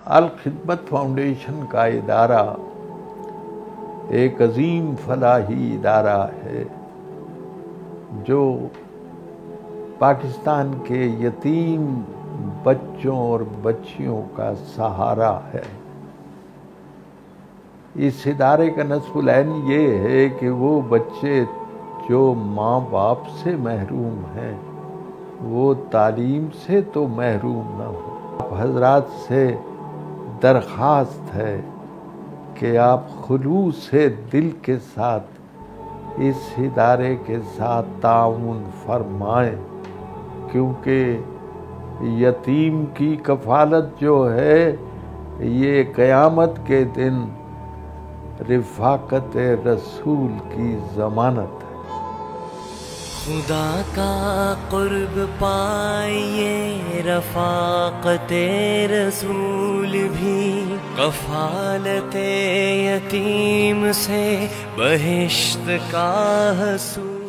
Al-Khidmat foundation کا ادارہ ایک عظیم فلاحی ادارہ ہے جو پاکستان کے یتیم بچوں اور بچیوں کا سہارا ہے۔ اس ادارے کا نصف العین یہ ہے کہ وہ بچے جو ماں باپ سے محروم ہیں وہ تعلیم سے تو محروم نہ ہو۔ آپ حضرات سے درخواست ہے کہ آپ خلوص سے دل کے ساتھ اس ادارے کے ساتھ تعاون فرمائیں، کیونکہ یتیم کی کفالت جو ہے یہ قیامت کے دن رفاقت رسول کی ضمانت ہے۔ خدا کا قرب پائیے رفاقت رسول بھی، کفالت یتیم سے بہشت کا حصول۔